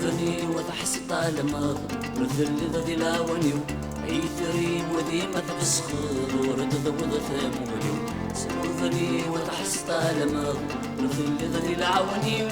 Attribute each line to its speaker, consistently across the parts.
Speaker 1: سلوفني وتحس طالما مثل ذي العوانيو عيثري وديما تفسخر ورد ضوض ثموليو سلوفني وتحس طالما مثل ذي العوانيو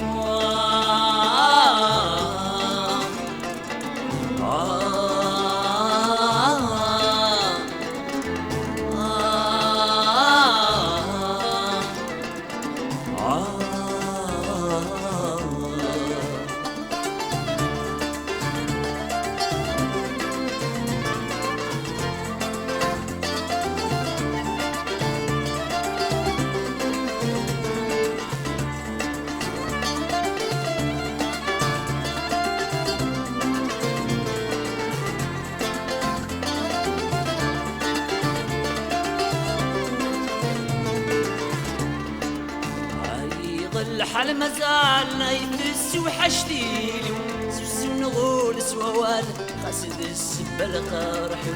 Speaker 1: الحال مازال يتس وحشتيلي سوسو نغول سوال خاسد السبة القارحي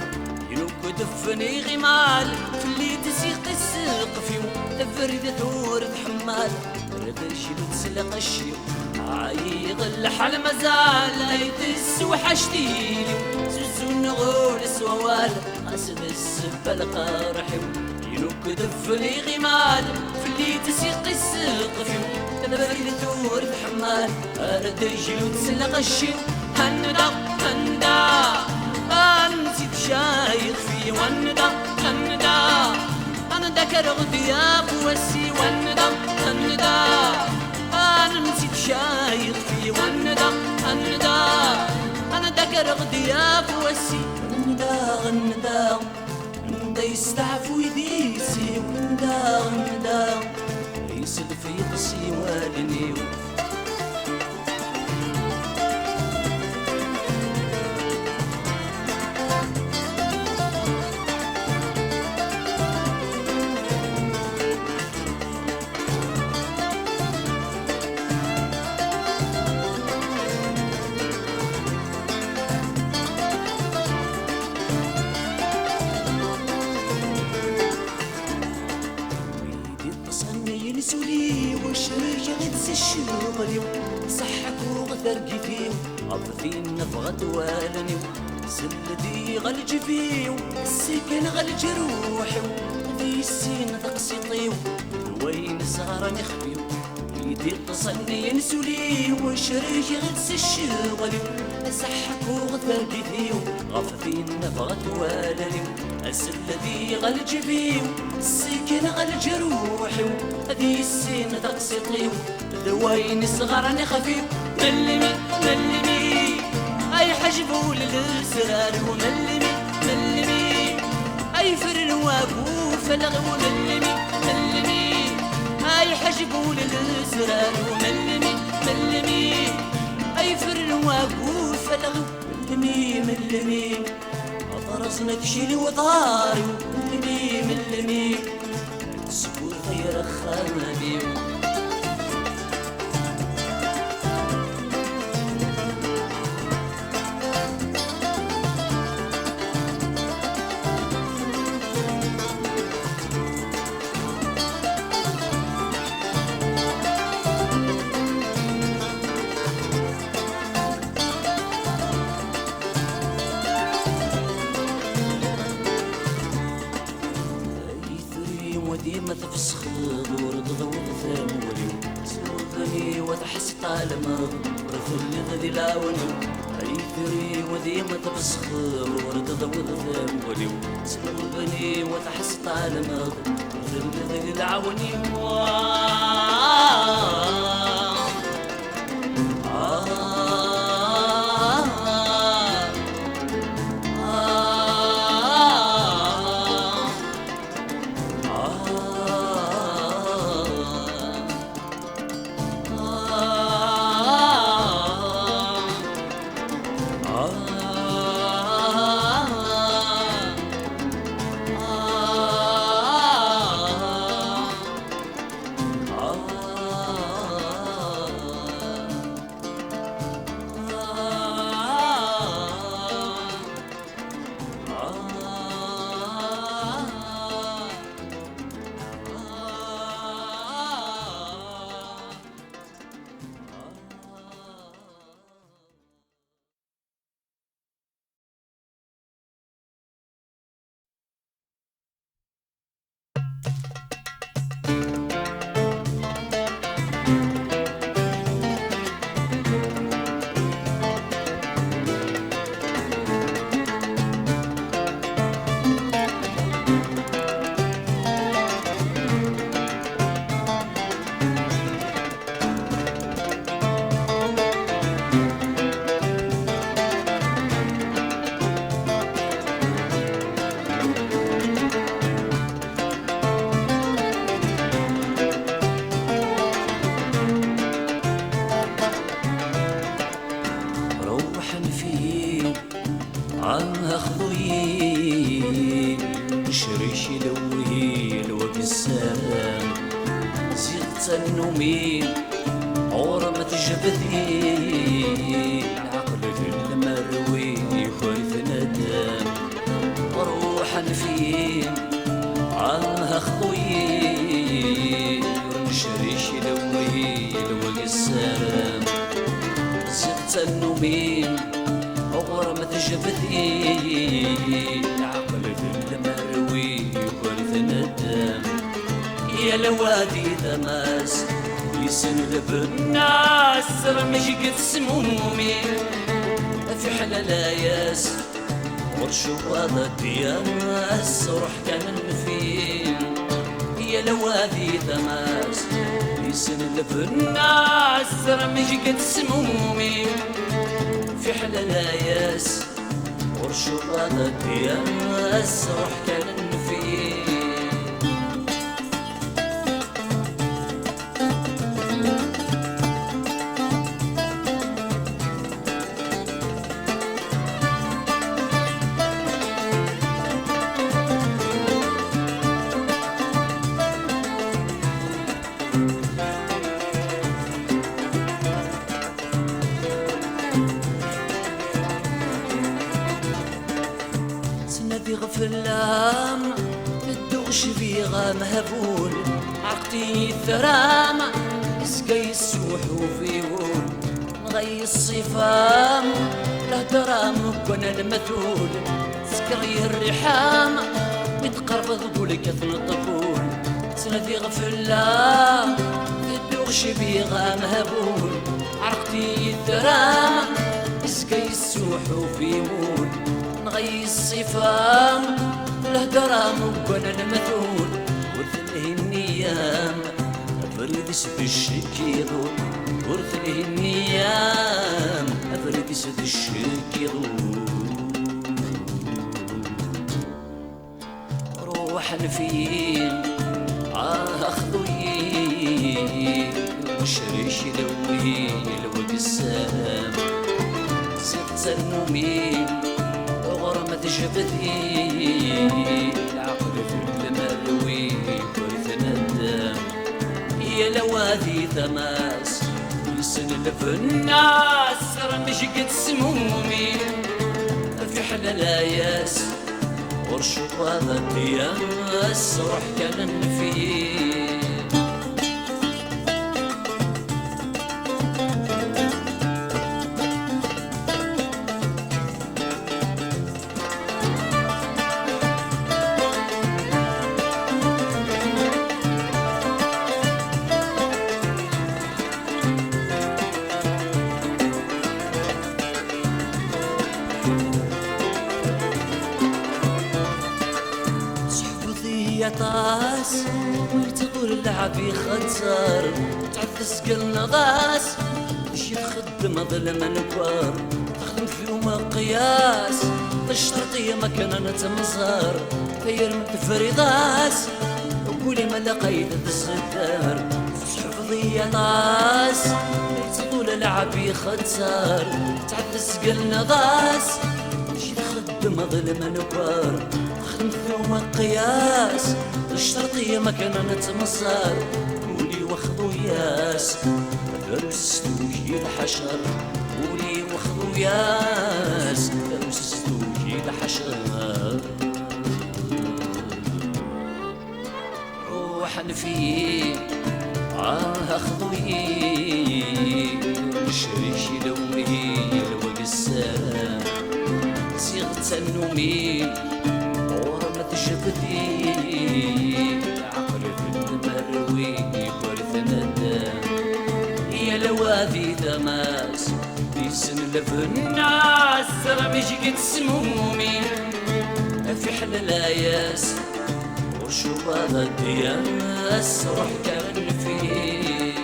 Speaker 1: ينوك دفني غمال في اللي تسيق السقفيو تفرد ثور حمال رد شيلو تسلق الشيو عايغ الحال مازال يتس وحشتيلي سوسو نغول سوال خاسد السبة القارحي ينوك دفني غمال في اللي تسيق السقفيو تبرد ثور الحمال أرد يجلو تسلق الشيو هندا هندا نسيت شايخ في وندا هندا أنا ذكر غدياب وسي وندا هندا أنا نسيت شايخ في وندا هندا أنا ذكر غدياب وسي هندا هندا هندا يستعفو يديسي هندا هندا يسد في قصي والنيو سولي وش رجعت الشغل صحك وغثر فيو عطفين نفغت والنيو سلدي غلج فيو السكن غلج روحي ذي السين تقسطيو وين صغار نخفيو يدي اتصلني ينسولي وش رجعت الشغل صحك وغثر فيو غفثين نفغت والنيو السلدي غلج فيو السكن غلج روحي هذي السين تقسطيو ذوين صغار خفيف ملمي ملمي اي حجبوا للسرار وملمي ملمي اي فرن وابو فلغ وملمي ملمي اي حجبوا للسرار وملمي ملمي اي فرن وابو فلغ ملمي ملمي اطرز مكشي وطاري ملمي ملمي السكور غير خانبي ديما تفسخ ورد ضوض ثمولي سلوفني وتحس طالما رفل ذي العوانيو عيثري وديما تفسخ ورد ضوض ثمولي سلوفني وتحس طالما رفل ذي العوانيو روحا فيه عامها خذوي شريش يلوي الوقت السلام زيغت النومين عورة تجبدي العقل في المروي يخالف ندم روحا فيه عامها خذوي شريش يلوي الوقت السلام زيغت النومين عورة تجبدي العقل في المروي يخالف ندم يا لوادي دماس يسلب الناس رمش قد سمومي في حلال ياس ورشوضة دياس روح كان فين يا لوادي دماس يسلب الناس رمش قد سمومي في حلال ياس ورشوضة دياس روح كان فين في غفلام تدوغش بيغا مهبول عقتي الثرام يسقي السوح وفيول نغي الصفام له درام كنا المثول سكري الرحام يتقرب ذبولك اثنى الطفول سنة غفلام تدوغش بيغا مهبول عقتي الثرام يسقي السوح وفيول نغي الصفام له درام وكنا المثول ورثله النيام افرد سد الشكيرو ورثله النيام افرد سد الشكيرو روحا فين اخذوي وشريش يلوي الوقت السلام زغت النومين غرمة جبدي العقل في المروي ورث ندم يا لوادي تماس يسلف الناس رمش قد سمومي في حلال ياس ورشوضة دياس روح كان فيه طاس ويتطول اللعب خنزر تعفس قلنا غاس باش يتخدم ظلم نكبار تخدم فيهم قياس الشرطية مكان نتمزار غير من تفريضاس وقولي ما لقيت الصدار حفظية طاس ويتطول اللعب خنزر تعفس قلنا غاس باش يتخدم ظلم نكبار ثم قياس الشرطية مكان نتمصر قولي واخذوا ياس درستوكي الحشر قولي واخذوا ياس درستوكي الحشر روحا فيه اخذوي شريش يلوي الوقت السلام صيغة النومين جبدي العقل في المروي ورث ندم يا لوادي دماس يسلف الناس رمش قد سمومي في حلال ياس ورشوضة دياس روح كان فيه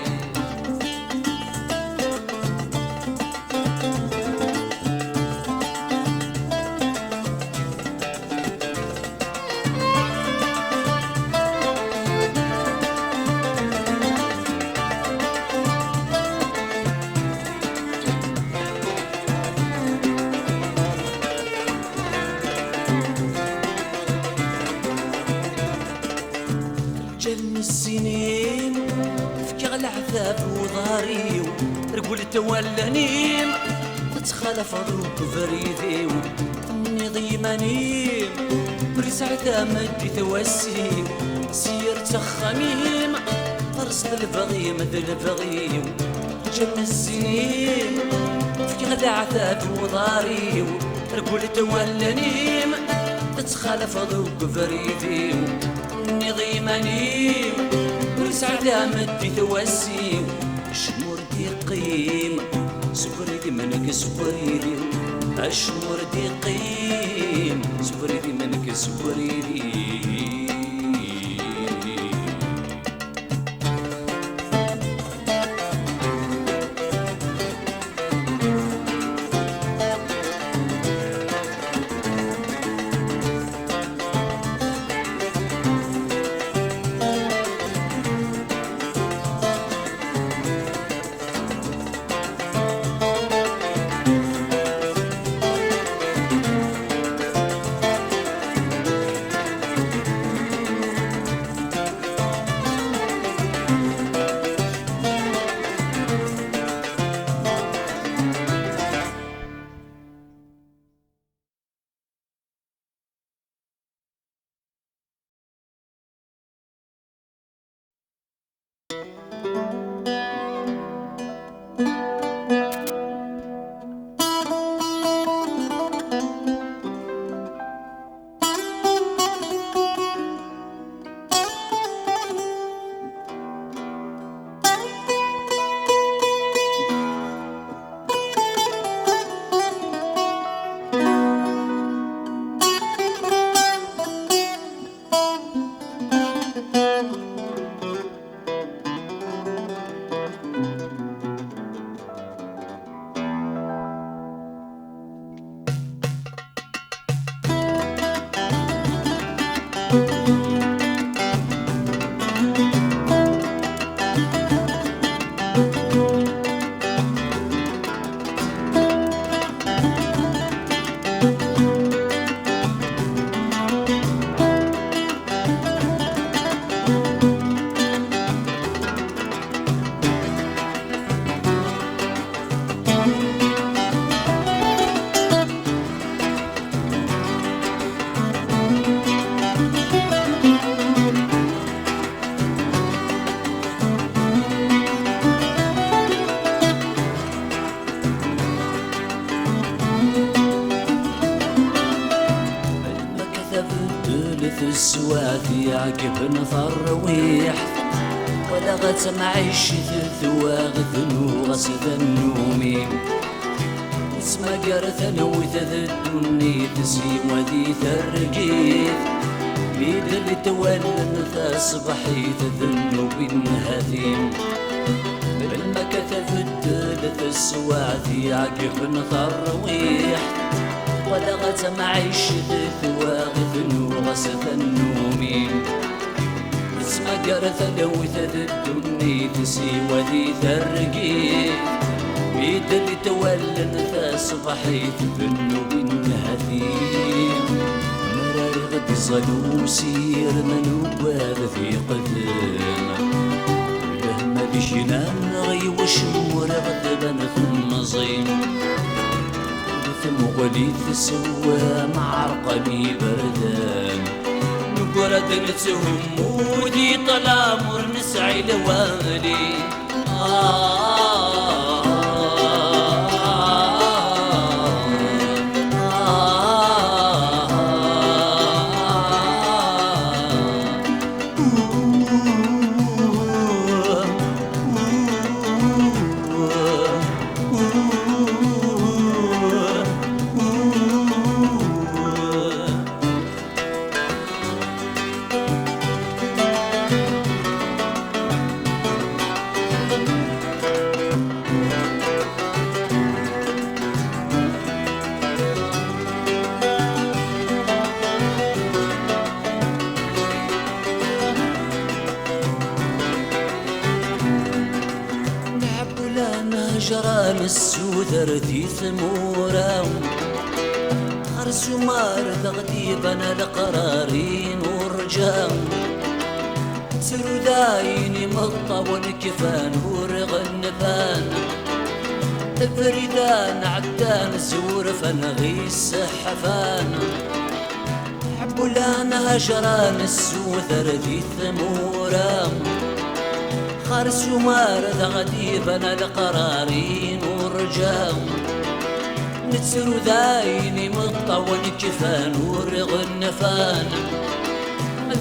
Speaker 1: ضاري رقول تولاني تخالف ضوك فريدي نظيماني برسعة مدي توسي سير تخميم فرص البغي مثل البغي جمع السنين في غدا عثاب وضاري رقول تولاني تتخالف ضوك فريدي نظيماني برسعة مدي توسي شمور دي قيم سفريدي منك سفريدي أشمر دي قيم سفريدي منك سفريدي
Speaker 2: السوافي عقب نفر ويح ولا غت معيش ثواغ ثنو غسيث النومي اسما قرث نوث الدني تسي ودي ثرقيت بيد اللي تولن تصبحي تذنو بالنهثيم بالمكث في الدلث السوافي عقب نفر ويح ولا غت معيش ثواغ ثنو غسث النومي اسما قرث لوث الدني تسي ودي ثرقيت بيد اللي تولن تصبحي تذنو بالنهثيم مرار غد صلو سير منوباذ في قدام لهما بشنان غيوش مرغذبا ثم زين مغلي تسوى مع رقمي بردان نقرد نتهم ودي طلامر نسعي لوالي جرام السودر ذي ثمورة أرسو مار تغديبنا لقرارين ورجام نتسرو دايني مطول كفان ورغن فان فريدان عدان زور فنغيس حفان حبو لانا هجران السوثر ذي ثمورا خارس ومارد غديبنا القرارين ورجام نتسرو دايني مطول كفان ورغن فان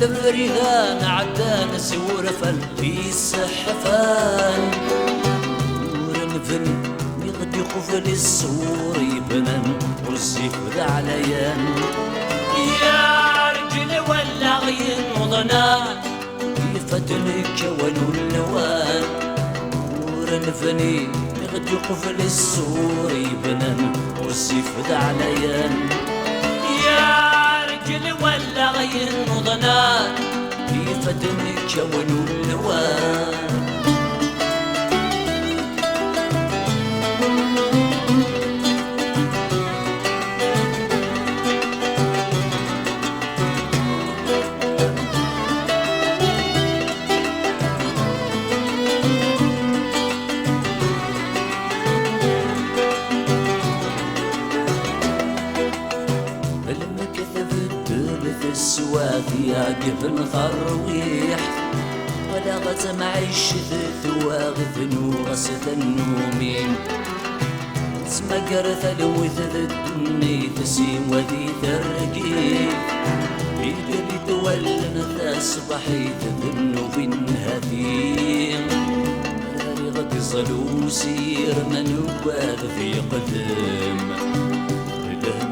Speaker 2: فريدان عدان زور فنغيس حفان ورنفن يغدي قفل الصور يبنن والزفر عليان يا رجل ولا غين وضنان يفتنك ولو اللوان ورنفني يغدي قفل الصور يبنن والزفر عليان يا رجل ولا غين وضنان يفتنك ولو اللوان السواثي يقف خرويح ولا غت معيش ثواغث نوغسة النومين تسمى قرث لوث الدني تسيم وذي ترقيف يدري تولن تصبحي تذنو بالنهثيم مراري غقزل وسير من وقاذ في قدم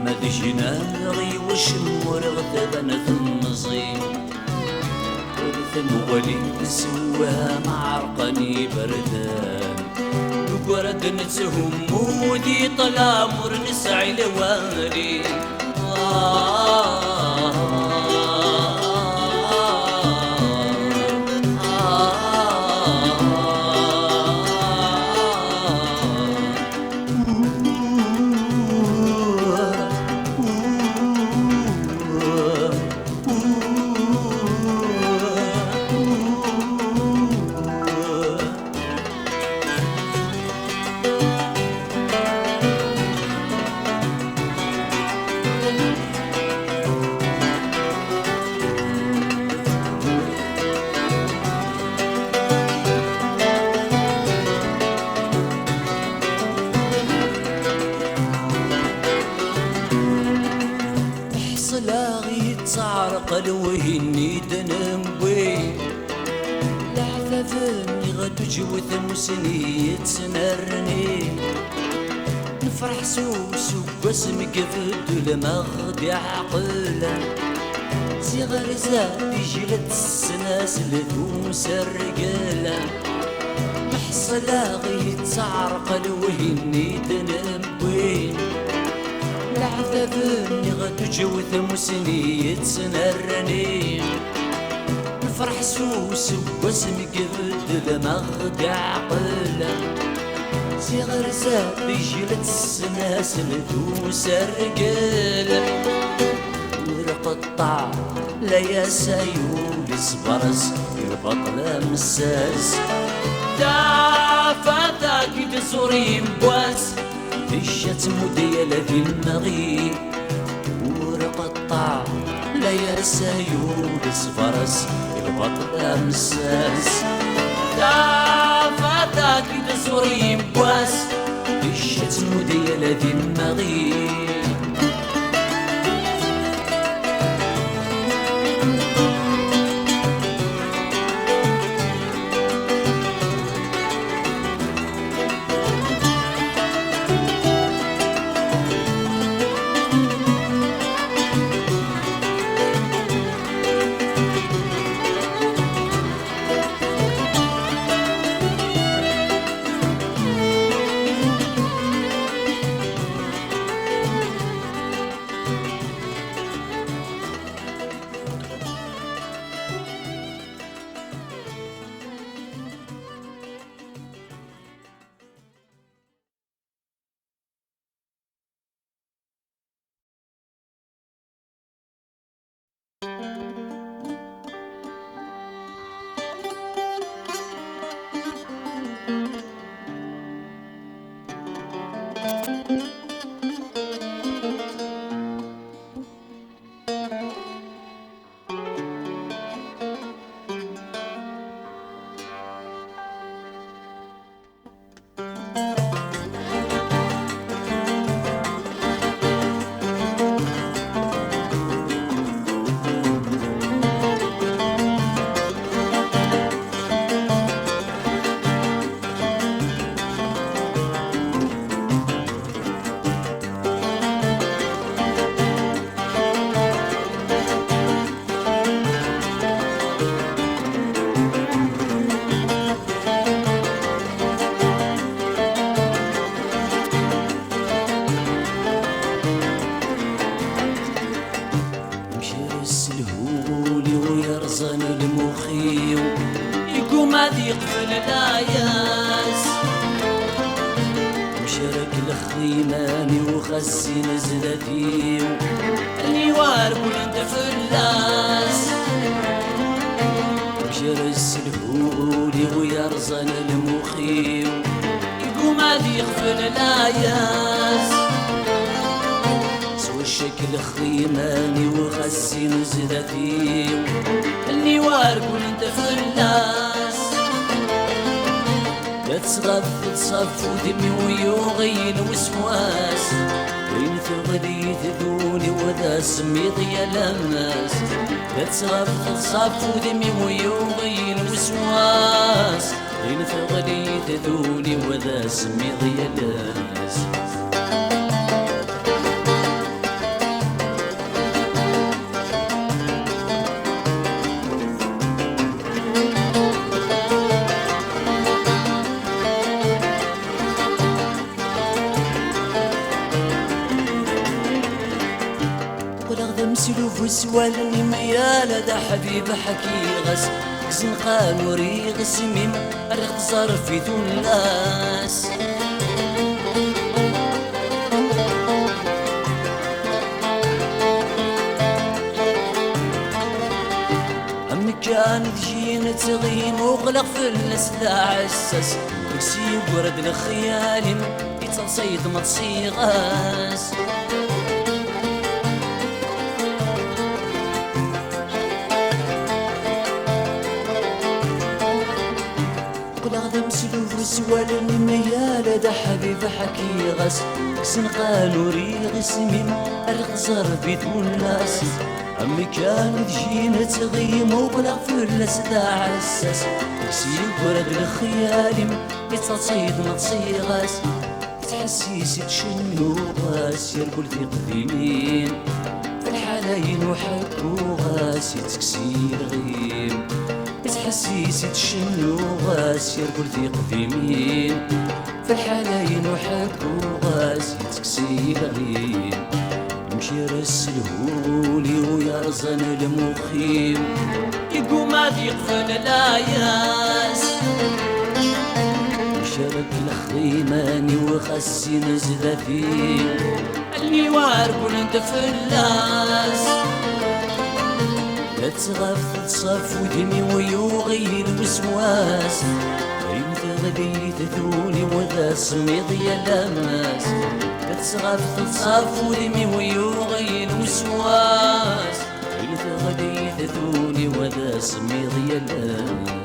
Speaker 2: مد جناغي وشمور غتبنا ثم صيم ورثم ولي سواها معرقني بردان وقرد نتهم مودي طلامر نسعي لوالي صلاغي تعرق الوهني دنبوي لعفافني غدو جوث مسني تسنرني نفرح سوسو واسم قفد المغدي عقلا صغار زادي جلد السناسل ذو سرقلا محصلاغي تعرق الوهني دنبوي العذابني غدو جوث مسني تسنرني نفرح سوس واسم قبد المغدي عقلا صغر زاد يجلد السناسل ذو سرقل ورقطع لا يا سايول صبرس البطل مساس دافاتك بزورين بواس الشتم ديال ذي النغي ورقطع لا يا سايول صفرس البطل مساس دافاتك بزورين بواس الشتم ديال ذي النغي وخسي نزلتي النوار كل انت فلاس جرس الهولي ويرزن المخيم يقوم عادي يغفل العياس سوى الشكل خيماني وخسي نزلتي النوار كل انت فلاس لا تصغف تصف ودمي ويوغي الوسواس وين ثغلي تذوني وذا سميط يا لماس لا تصغف تصف ودمي ويوغي الوسواس وين ثغلي تذوني وذا سميط يا لماس مسلوف وسوالني ميالة دا حبيب حكي غس زنقان وريغ سميم ريغ تصار في الناس أمي كانت جينا تغيم وغلق في الناس ذا عساس وكسي ورد الخيال يتصيد ما تصيغاس مسلوف وسوالني ميالة دا حبيب حكي غس سنقال وريغ سميم الغزر بيت الناس أمي كانت جينا تغيم وبلغ في الناس دا عساس سيب ورد الخيال يتصيد ما تصيغاس تحسيسي تشنو غاس يركل في قديمين في الحلاين وحكو غاس يتكسي الغيم تحسيسي تشنو غاس يركل في قديمين في الحلاين وحكو غاس يتكسي الغيم يمشي راس الهولي ويرزن المخيم يقوم عاد يقفل العياس شرك الخيماني وخسي نزلتي النوار كل انت فلاس لا تغف تصف ودمي ويوغي الوسواس وين تغدي تذوني وذا سميض يا لماس لا تغف تصف ودمي ويوغي الوسواس وين تغدي تذوني وذا سميض يا لماس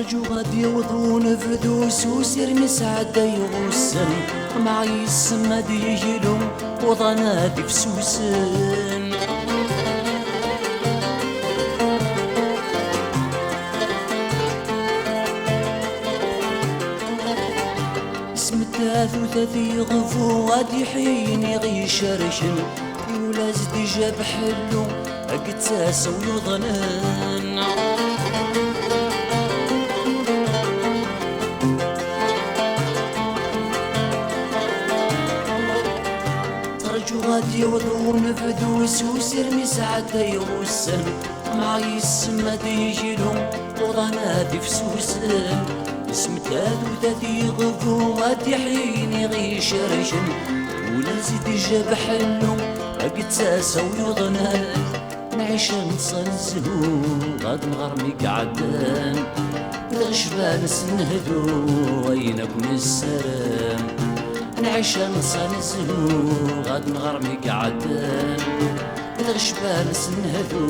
Speaker 2: رجو غادي يوضون فدوس وسير مسعد يغسن معي السماد يجلهم وضنادي فسوسن اسم التاث وثاثي غفو غادي حين يغي شرشن يولا زدي جاب حلو اقتاس ويضنن غادي يوضون فدوس وسير مسعد يغسن معي السماد يجيلهم وضنادي فسوسن اسم تاد وذاتي غفو غادي حين يغي شرشن ولا زيد جاب حلو اقتاس ويضنان نعيش نصنزلو غاد مغرمي قعدان الغشبان سنهدو وينكم السلام نعيش نصنزلو غاد نغرمي قعدان الغشبان سنهدو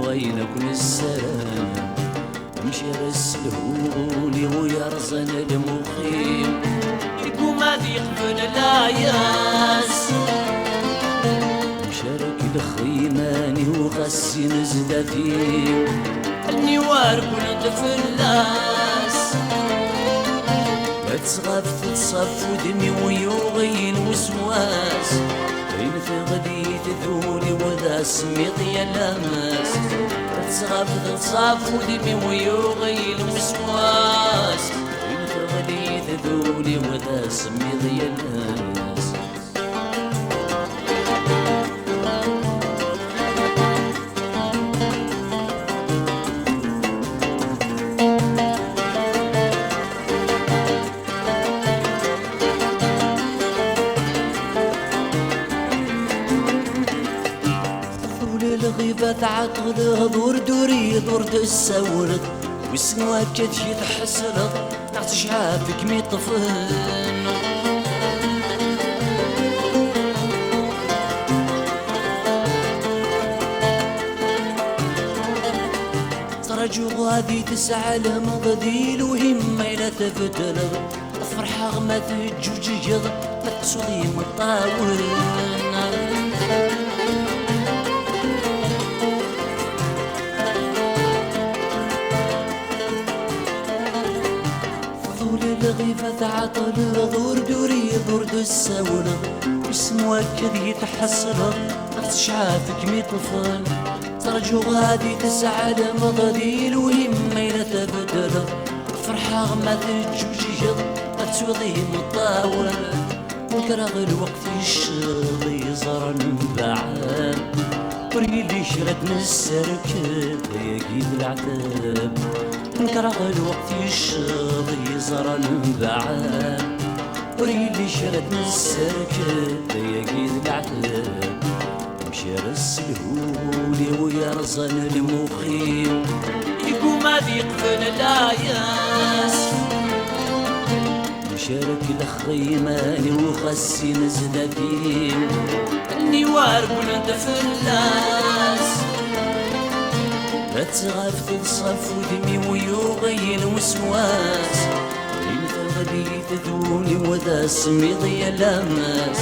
Speaker 2: وينكم السلام مشي راس الهولي ويرزن المخيم يقوم عاد يقفل العياس مشارك الخيماني وغسي نزلتي النوار كل فلاس لا تغف تصف ودمي ويوغي الوسواس بين ثغدي تذولي وذا سميط يا لماس لا تغف تصف ودمي ويوغي الوسواس بين ثغدي ذولي وذا سميض يا الناس. الغيبة تعطل دور دوري دور تسورد والسنوات كتجي تحسرد نعت شعافك مي طفل ترجو غادي تسعى لمضديل وهمة إلا تبدل فرحة غما تجوجيض ما تسوغي مطاول الغيبة تعطل دور دوري دور الساولة اسمك كذي يتحسر نفس شعافك مي طفل ترجو غادي تسعى لمضاديل وهمة إلا تبدل فرحة غما تجوجيض ما تسوضي مطاول وكراغ الوقت الشغل يزرن بعاد وريلي شرد نسركب يا قيد العتاب نكره الوقت الشغل يزرن بعاد وريلي شرد نسركب يا قيد العتاب مشار السلهولي ويرزن المخيم يقوم هذي يقفل العياس مشارك الخيماني وخسي نزدادين اني وارقون انت فلاس لا تغاف تنصف ودمي ويغين وسواس انت غادي تذوني وذا سميض يا لاماس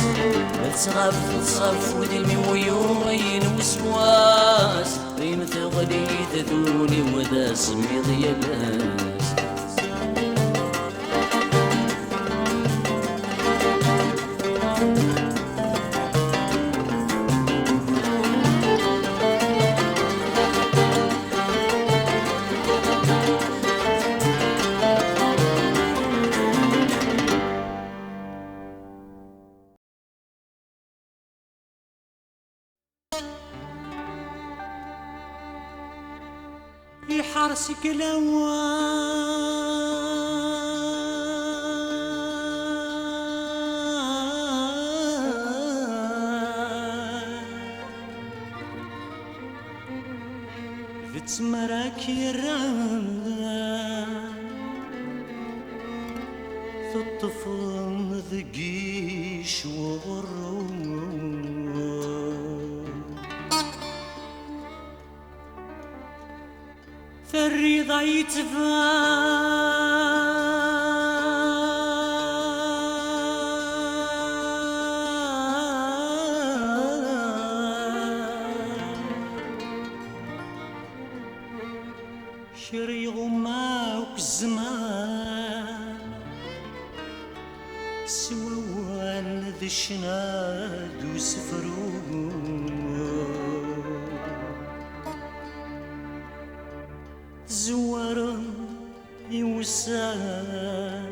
Speaker 2: لا تغاف تنصف ودمي ويغين وسواس انت غادي تذوني وذا سميض يا لاماس
Speaker 1: يحرسك الأوان فتمرك يران الطفل ذقيش وغرون الرضا يتبان شري غماوك الزمان سوان ذي الشناد وسفرون زوار يوسان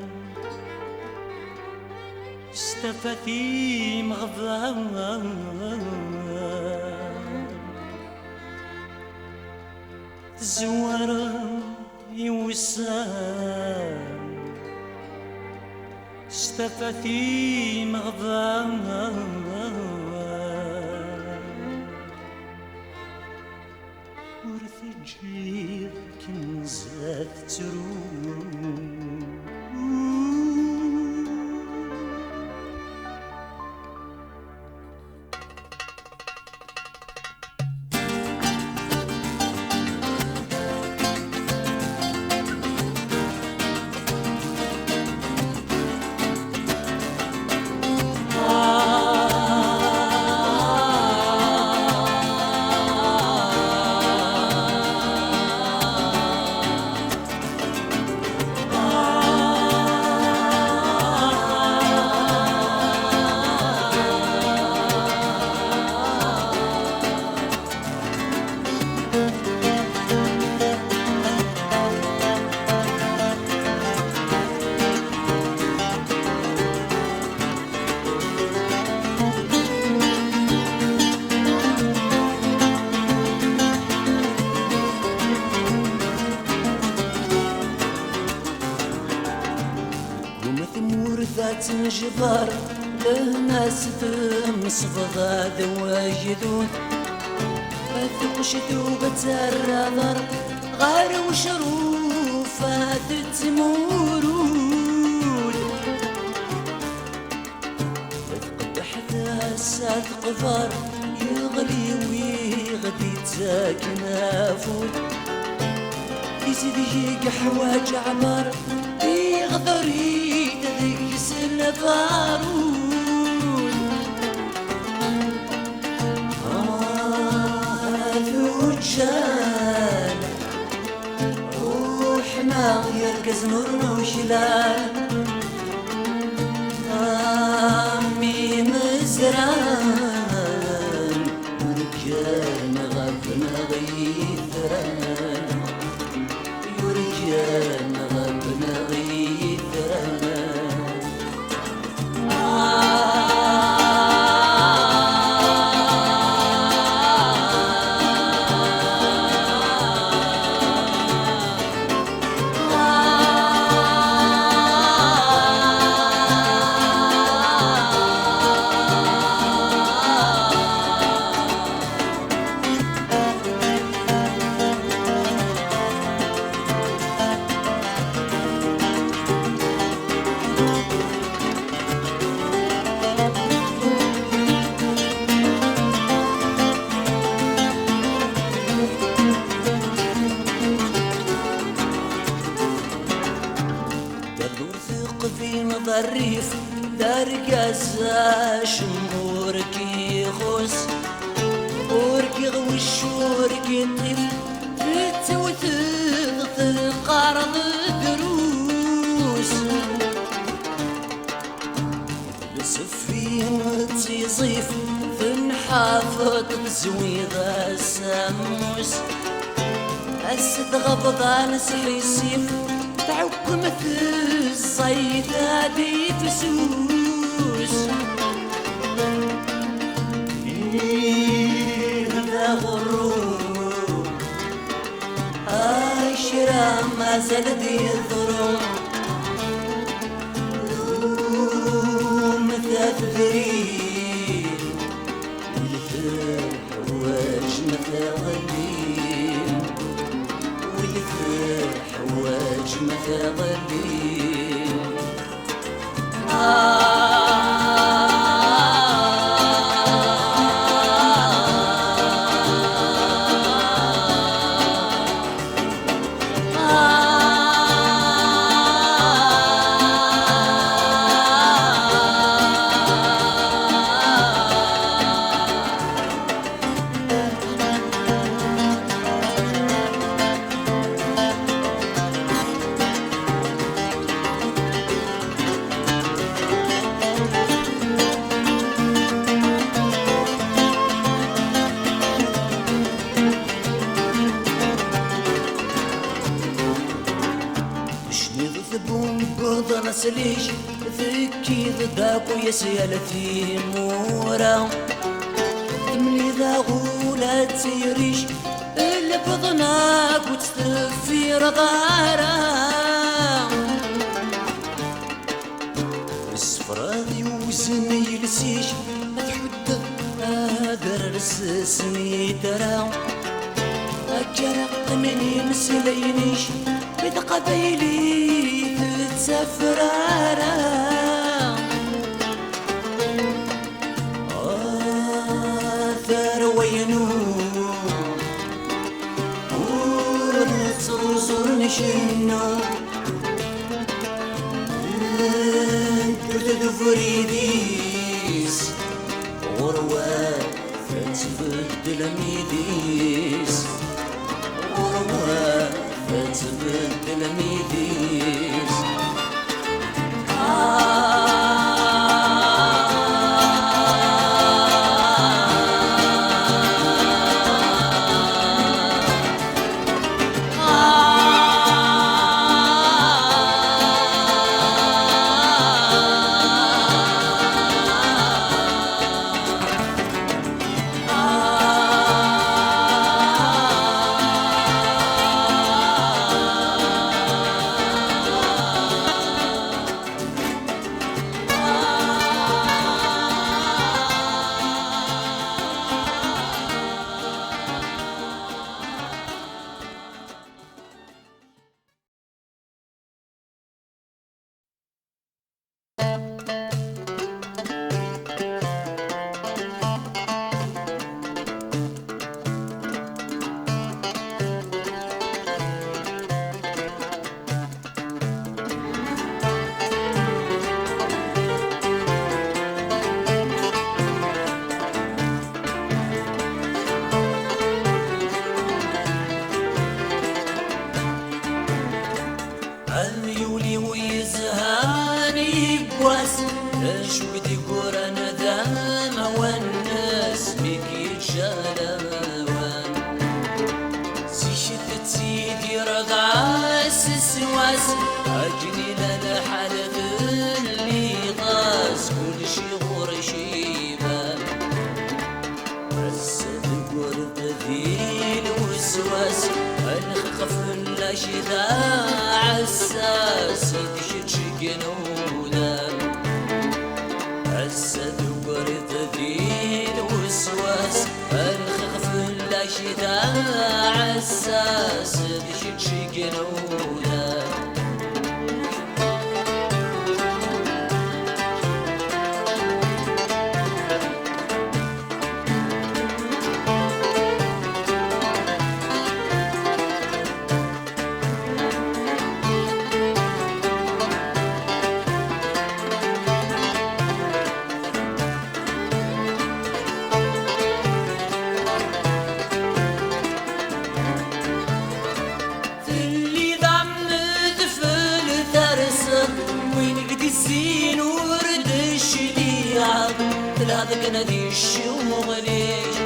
Speaker 1: استفتي مغضان زوار يوسان استفتي مغضان ورثجير كنزات تروم
Speaker 2: تمورثة تنجبر لناس تمصفضة دواجدون ثق شتوبة الرضر غار وشروفات تمورود تفقد حتى سات قفر يغلي ويغدي تاكنافود يزيد يجيك حواج عمر يغدر يدقس البارود ثوجان روح ما يركز نور وشلال عمي مزران ورجال غبنا غيثران ورجال غبنا غيثران في مظريف دار قاسا شمورك يخص ورك غوش ورك يطيف تتوثق تقارض دروس لسفين تيصيف تنحافظ بزويضة الساموس أسد غبضان سحيسيف تعوق مثل الصيد هادي فسوس هذا غروب عشرة ما زال دي الظروم مثل بريد مثل حواج مثل غليل حواج مثل ظليل بوضر سليش ذكي ذاكو يسيالتي مورا تملي ذا غولا تيريش اللي بضناك وتستفي رضارا الصفرا يوزن يلسيش تحد هذا رسسني ترى أجرق مني مسلينيش بيد قبيلي تتسفرارا آثار وينو ونتصرصر نشنو كرت فريديس غروات فتبدل ميديس غروات فتبدل ميديس شو بدي قران ذا والناس بك يتشالوان سيشت تسيدي رغاس السواس أجني للحال اللي غاس كل شي غور شيبان السد قرب ذي الوسواس الخف الاشدا عساس يدشت شقنودا السد قرب ذي الوسواس الخف الاشدا عساس يدشت شقنودا الزين ورد الشديعة هذاك نادي الشغليش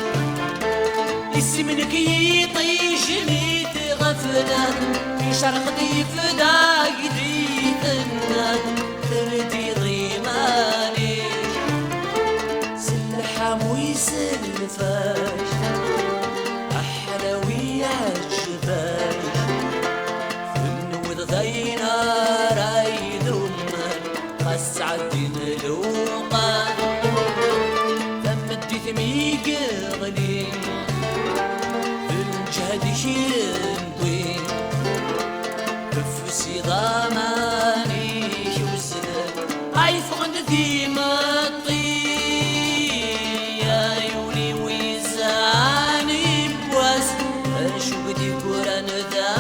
Speaker 2: اسمك يطيش ميت غفلان في شرق ضيف داق ديت الناد تردي ضيمانيش سلحام ويسلفاش أحلى ويعجباش فنوذ ضينا سعدين لوقا ثم الديث ميقغلي الجهد ينطوي بفسي ضماني يوزن هاي فغن ذي مطي يا يولي ويزاني بواس شو بدي قران ذا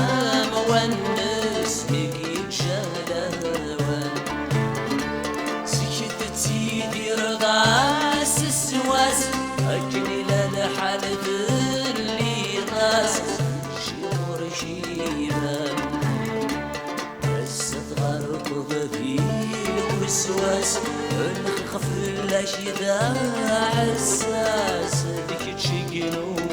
Speaker 2: مونس ميقي جلوان سيدي رضاس السواس أجني للحال اللي غاس شيور شيبان عزت غرق ذي الوسواس الخف الأشدا عساس ذيك تشقنودا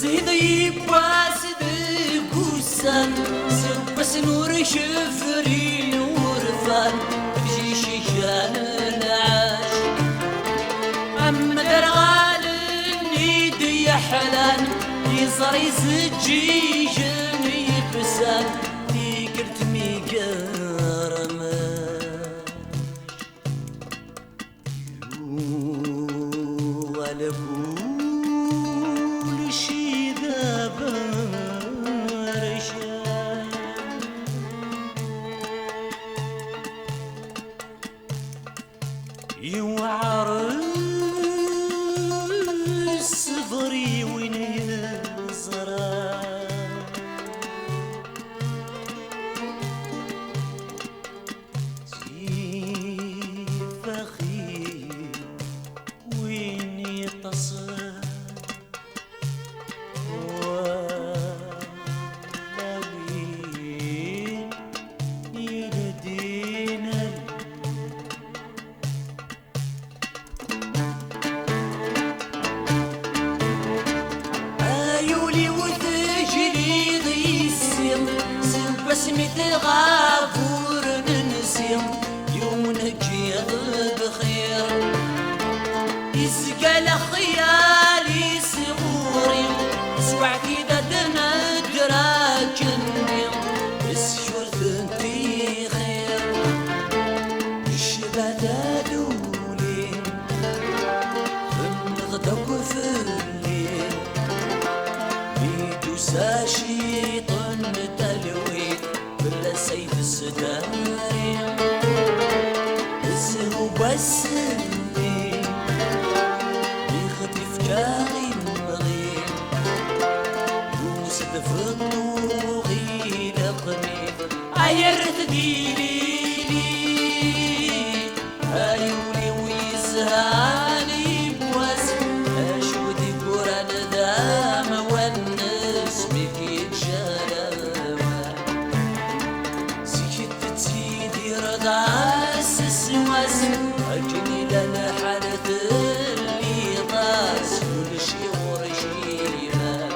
Speaker 2: زيد يباس بقوسان سبس نور شفري نور فان بجي شيشان العاش أما درغال النيد يحلان يصري سجيج يبسان تيكرت ميقارمان يو يوعر الصبري وين يزرع فخي وين يتصل مثل غافور ننسيم يومك بخير يسقى لخيالي صغوري سوعتي ددنا دراجني السشور ثنتي خير الشبه دولي النغدق في الليل بيدو ساشي طن تلوي بلا سيف السداري السهو بس ذهاني بواس أشودي قران ذا مونس بكي جلاوة سكت تيدي رضا السواس أجني لنا حالة اللي طاس كل شي ورشيمة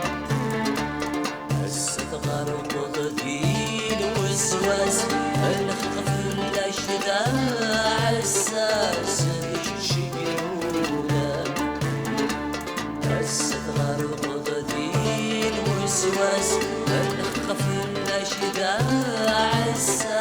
Speaker 2: الصدغر وقضي الوسواس الخف الأشداع الساس الشقلولة الصدغر وقضي الوسواس الخف الأشداع الساس